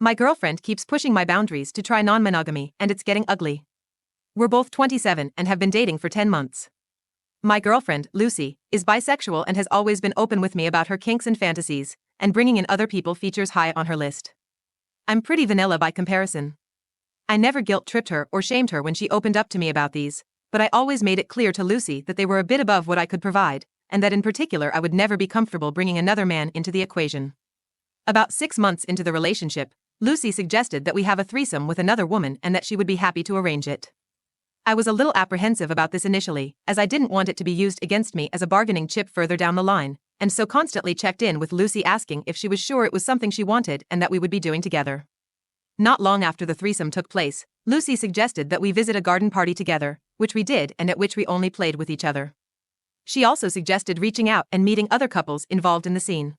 My girlfriend keeps pushing my boundaries to try non-monogamy, and it's getting ugly. We're both 27 and have been dating for 10 months. My girlfriend, Lucy, is bisexual and has always been open with me about her kinks and fantasies, and bringing in other people features high on her list. I'm pretty vanilla by comparison. I never guilt-tripped her or shamed her when she opened up to me about these, but I always made it clear to Lucy that they were a bit above what I could provide, and that in particular I would never be comfortable bringing another man into the equation. About 6 months into the relationship, Lucy suggested that we have a threesome with another woman and that she would be happy to arrange it. I was a little apprehensive about this initially, as I didn't want it to be used against me as a bargaining chip further down the line, and so constantly checked in with Lucy asking if she was sure it was something she wanted and that we would be doing together. Not long after the threesome took place, Lucy suggested that we visit a garden party together, which we did and at which we only played with each other. She also suggested reaching out and meeting other couples involved in the scene.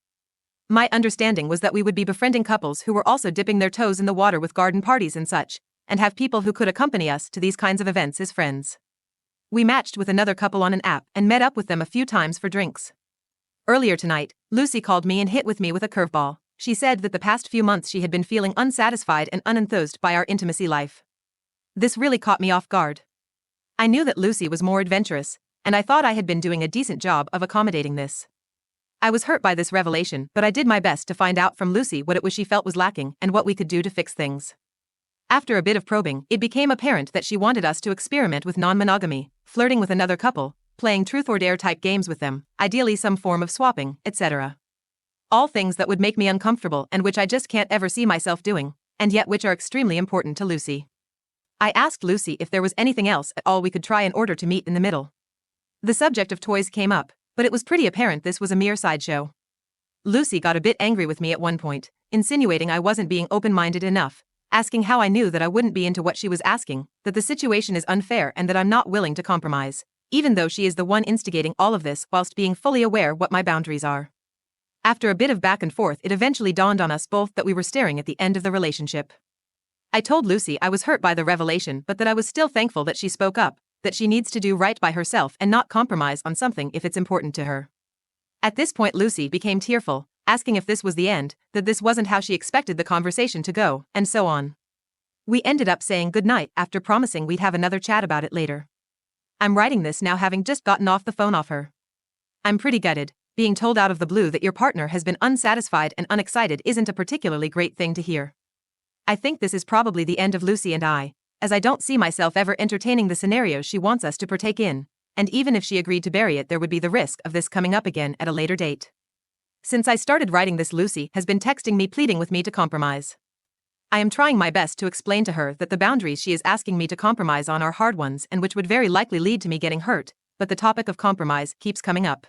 My understanding was that we would be befriending couples who were also dipping their toes in the water with garden parties and such, and have people who could accompany us to these kinds of events as friends. We matched with another couple on an app and met up with them a few times for drinks. Earlier tonight, Lucy called me and hit with me with a curveball. She said that the past few months she had been feeling unsatisfied and unenthused by our intimacy life. This really caught me off guard. I knew that Lucy was more adventurous, and I thought I had been doing a decent job of accommodating this. I was hurt by this revelation, but I did my best to find out from Lucy what it was she felt was lacking and what we could do to fix things. After a bit of probing, it became apparent that she wanted us to experiment with non-monogamy, flirting with another couple, playing truth or dare type games with them, ideally some form of swapping, etc. All things that would make me uncomfortable and which I just can't ever see myself doing, and yet which are extremely important to Lucy. I asked Lucy if there was anything else at all we could try in order to meet in the middle. The subject of toys came up, but it was pretty apparent this was a mere sideshow. Lucy got a bit angry with me at one point, insinuating I wasn't being open-minded enough, asking how I knew that I wouldn't be into what she was asking, that the situation is unfair and that I'm not willing to compromise, even though she is the one instigating all of this whilst being fully aware what my boundaries are. After a bit of back and forth, it eventually dawned on us both that we were staring at the end of the relationship. I told Lucy I was hurt by the revelation but that I was still thankful that she spoke up, that she needs to do right by herself and not compromise on something if it's important to her. At this point Lucy became tearful, asking if this was the end, that this wasn't how she expected the conversation to go, and so on. We ended up saying goodnight after promising we'd have another chat about it later. I'm writing this now having just gotten off the phone off her. I'm pretty gutted. Being told out of the blue that your partner has been unsatisfied and unexcited isn't a particularly great thing to hear. I think this is probably the end of Lucy and I, as I don't see myself ever entertaining the scenarios she wants us to partake in, and even if she agreed to bury it there would be the risk of this coming up again at a later date. Since I started writing this, Lucy has been texting me pleading with me to compromise. I am trying my best to explain to her that the boundaries she is asking me to compromise on are hard ones and which would very likely lead to me getting hurt, but the topic of compromise keeps coming up.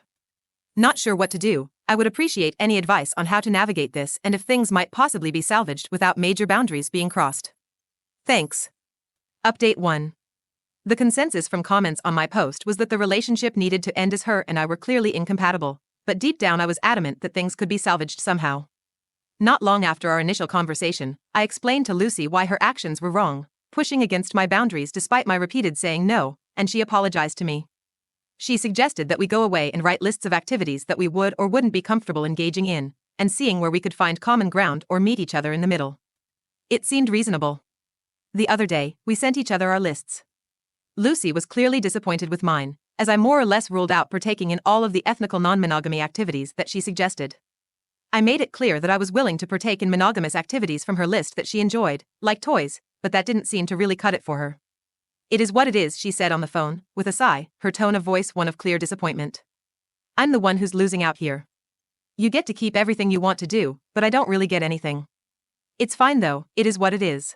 Not sure what to do. I would appreciate any advice on how to navigate this and if things might possibly be salvaged without major boundaries being crossed. Thanks. Update 1. The consensus from comments on my post was that the relationship needed to end as her and I were clearly incompatible, but deep down I was adamant that things could be salvaged somehow. Not long after our initial conversation, I explained to Lucy why her actions were wrong, pushing against my boundaries despite my repeated saying no, and she apologized to me. She suggested that we go away and write lists of activities that we would or wouldn't be comfortable engaging in, and seeing where we could find common ground or meet each other in the middle. It seemed reasonable. The other day, we sent each other our lists. Lucy was clearly disappointed with mine, as I more or less ruled out partaking in all of the ethnical non-monogamy activities that she suggested. I made it clear that I was willing to partake in monogamous activities from her list that she enjoyed, like toys, but that didn't seem to really cut it for her. It is what it is, she said on the phone, with a sigh, her tone of voice one of clear disappointment. I'm the one who's losing out here. You get to keep everything you want to do, but I don't really get anything. It's fine though, it is what it is.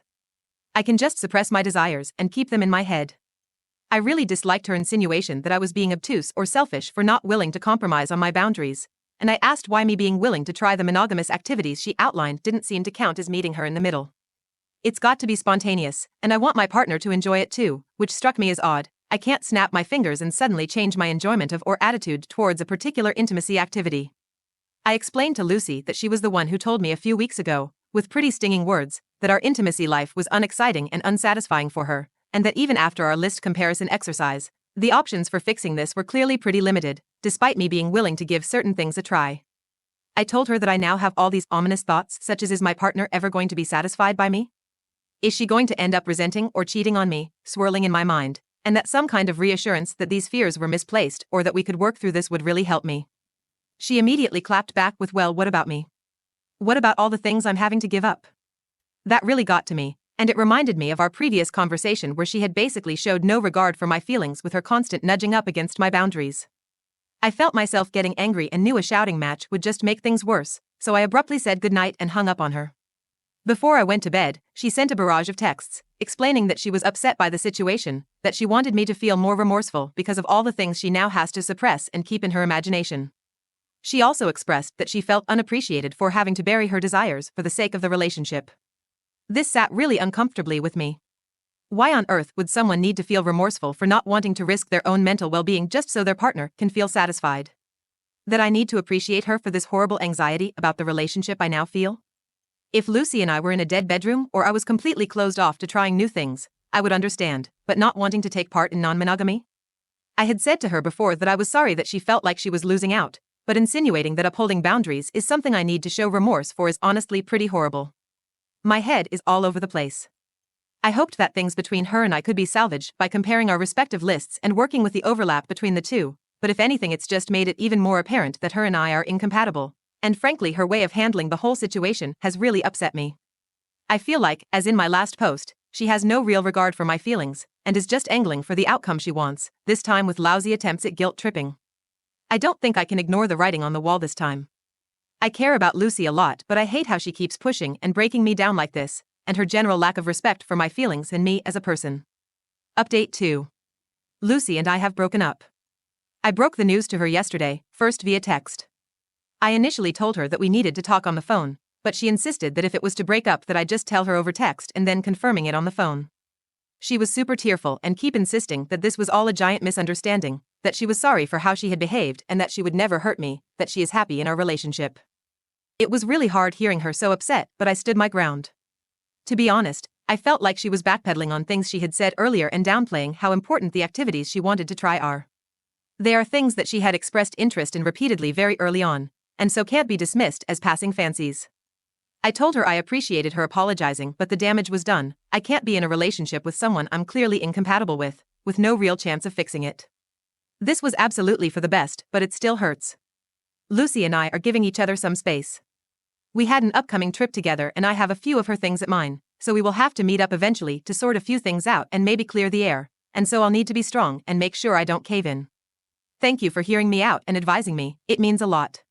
I can just suppress my desires and keep them in my head. I really disliked her insinuation that I was being obtuse or selfish for not willing to compromise on my boundaries, and I asked why me being willing to try the monogamous activities she outlined didn't seem to count as meeting her in the middle. It's got to be spontaneous, and I want my partner to enjoy it too, which struck me as odd. I can't snap my fingers and suddenly change my enjoyment of or attitude towards a particular intimacy activity. I explained to Lucy that she was the one who told me a few weeks ago, with pretty stinging words, that our intimacy life was unexciting and unsatisfying for her, and that even after our list comparison exercise, the options for fixing this were clearly pretty limited, despite me being willing to give certain things a try. I told her that I now have all these ominous thoughts, such as, is my partner ever going to be satisfied by me? Is she going to end up resenting or cheating on me, swirling in my mind, and that some kind of reassurance that these fears were misplaced or that we could work through this would really help me. She immediately clapped back with, well, what about me? What about all the things I'm having to give up? That really got to me, and it reminded me of our previous conversation where she had basically showed no regard for my feelings with her constant nudging up against my boundaries. I felt myself getting angry and knew a shouting match would just make things worse, so I abruptly said goodnight and hung up on her. Before I went to bed, she sent a barrage of texts, explaining that she was upset by the situation, that she wanted me to feel more remorseful because of all the things she now has to suppress and keep in her imagination. She also expressed that she felt unappreciated for having to bury her desires for the sake of the relationship. This sat really uncomfortably with me. Why on earth would someone need to feel remorseful for not wanting to risk their own mental well-being just so their partner can feel satisfied? That I need to appreciate her for this horrible anxiety about the relationship I now feel? If Lucy and I were in a dead bedroom or I was completely closed off to trying new things, I would understand, but not wanting to take part in non-monogamy? I had said to her before that I was sorry that she felt like she was losing out, but insinuating that upholding boundaries is something I need to show remorse for is honestly pretty horrible. My head is all over the place. I hoped that things between her and I could be salvaged by comparing our respective lists and working with the overlap between the two, but if anything it's just made it even more apparent that her and I are incompatible. And frankly, her way of handling the whole situation has really upset me. I feel like, as in my last post, she has no real regard for my feelings, and is just angling for the outcome she wants, this time with lousy attempts at guilt tripping. I don't think I can ignore the writing on the wall this time. I care about Lucy a lot, but I hate how she keeps pushing and breaking me down like this, and her general lack of respect for my feelings and me as a person. Update 2. Lucy and I have broken up. I broke the news to her yesterday, first via text. I initially told her that we needed to talk on the phone, but she insisted that if it was to break up that I just tell her over text and then confirming it on the phone. She was super tearful and keep insisting that this was all a giant misunderstanding, that she was sorry for how she had behaved and that she would never hurt me, that she is happy in our relationship. It was really hard hearing her so upset, but I stood my ground. To be honest, I felt like she was backpedaling on things she had said earlier and downplaying how important the activities she wanted to try are. They are things that she had expressed interest in repeatedly very early on, and so can't be dismissed as passing fancies. I told her I appreciated her apologizing, but the damage was done. I can't be in a relationship with someone I'm clearly incompatible with no real chance of fixing it. This was absolutely for the best, but it still hurts. Lucy and I are giving each other some space. We had an upcoming trip together and I have a few of her things at mine, so we will have to meet up eventually to sort a few things out and maybe clear the air, and so I'll need to be strong and make sure I don't cave in. Thank you for hearing me out and advising me, it means a lot.